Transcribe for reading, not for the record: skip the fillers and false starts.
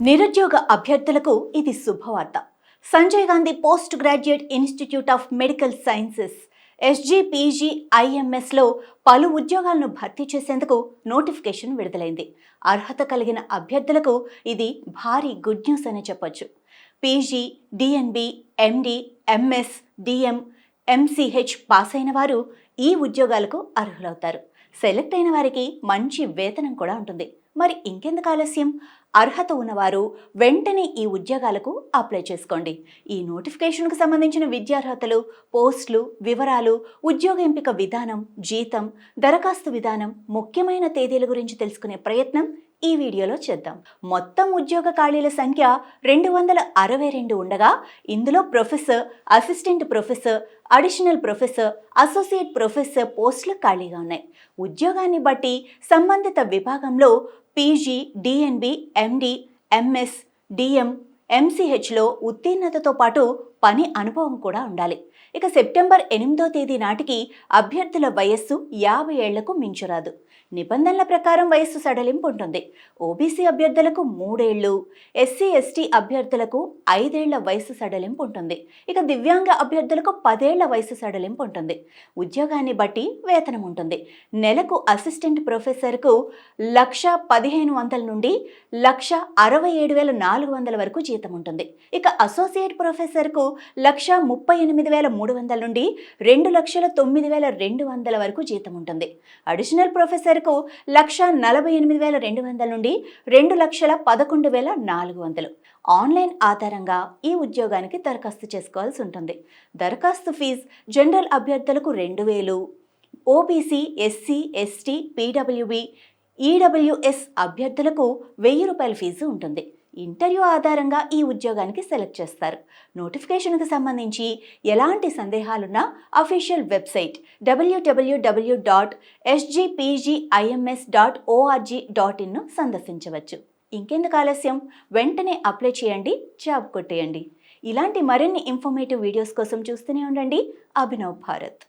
నిరుద్యోగ అభ్యర్థులకు ఇది శుభవార్త. Sanjay Gandhi post graduate institute of medical sciences SGPGIMSలో పలు ఉద్యోగాలను భర్తీ చేసేందుకు నోటిఫికేషన్ విడుదలైంది. అర్హత కలిగిన అభ్యర్థులకు ఇది భారీ గుడ్ న్యూస్ అని చెప్పొచ్చు. పీజీ, డిఎన్బి, ఎండి, ఎంఎస్, డిఎం, ఎంసీహెచ్ పాస్ అయిన వారు ఈ ఉద్యోగాలకు అర్హులవుతారు. సెలెక్ట్ అయిన వారికి మంచి వేతనం కూడా ఉంటుంది. మరి ఇంకెందుకు ఆలస్యం? అర్హత ఉన్నవారు వెంటనే ఈ ఉద్యోగాలకు అప్లై చేసుకోండి. ఈ నోటిఫికేషన్కు సంబంధించిన విద్యార్హతలు, పోస్టులు, వివరాలు, ఉద్యోగ ఎంపిక విధానం, జీతం, దరఖాస్తు విధానం, ముఖ్యమైన తేదీల గురించి తెలుసుకునే ప్రయత్నం ఈ వీడియోలో చేద్దాం. మొత్తం ఉద్యోగ ఖాళీల సంఖ్య 262 ఉండగా ఇందులో professor, assistant professor, additional professor, associate professor పోస్టులు ఖాళీగా ఉన్నాయి. ఉద్యోగాన్ని బట్టి సంబంధిత విభాగంలో పీజీ, డిఎన్బి, ఎండి, ఎంఎస్, డిఎం, ఎంసీహెచ్లో ఉత్తీర్ణతతో పాటు పని అనుభవం కూడా ఉండాలి. ఇక సెప్టెంబర్ 8వ తేదీ నాటికి అభ్యర్థుల వయస్సు 50 ఏళ్లకు మించరాదు. నిబంధనల ప్రకారం వయస్సు సడలింపు ఉంటుంది. ఓబీసీ అభ్యర్థులకు 3 ఏళ్లు, ఎస్సీ ఎస్టీ అభ్యర్థులకు 5 ఏళ్ల వయస్సు సడలింపు ఉంటుంది. ఇక దివ్యాంగ అభ్యర్థులకు 10 ఏళ్ల వయస్సు సడలింపు ఉంటుంది. ఉద్యోగాన్ని బట్టి వేతనం ఉంటుంది. నెలకు అసిస్టెంట్ ప్రొఫెసర్కు 1,15,000 నుండి 1,67,400 వరకు జీతం ఉంటుంది. ఇక అసోసియేట్ ప్రొఫెసర్కు 1,38,300 నుండి 2,09,200 వరకు జీతం ఉంటుంది. అడిషనల్ ప్రొఫెసర్కు 1,48,200 నుండి 2,11,400. ఆన్లైన్ ఆధారంగా ఈ ఉద్యోగానికి దరఖాస్తు చేసుకోవాల్సి ఉంటుంది. దరఖాస్తు ఫీజు జనరల్ అభ్యర్థులకు 2,000, OBC, SC, ST, PWB, EWS అభ్యర్థులకు 1,000 రూపాయల ఫీజు ఉంటుంది. ఇంటర్వ్యూ ఆధారంగా ఈ ఉద్యోగానికి సెలెక్ట్ చేస్తారు. నోటిఫికేషన్కు సంబంధించి ఎలాంటి సందేహాలున్నా అఫీషియల్ వెబ్సైట్ www.sgpgims.org.in సందర్శించవచ్చు. ఇంకెందుకు ఆలస్యం? వెంటనే అప్లై చేయండి, జాబ్ కొట్టేయండి. ఇలాంటి మరిన్ని ఇన్ఫర్మేటివ్ వీడియోస్ కోసం చూస్తూనే ఉండండి అభినవ్ భారత్.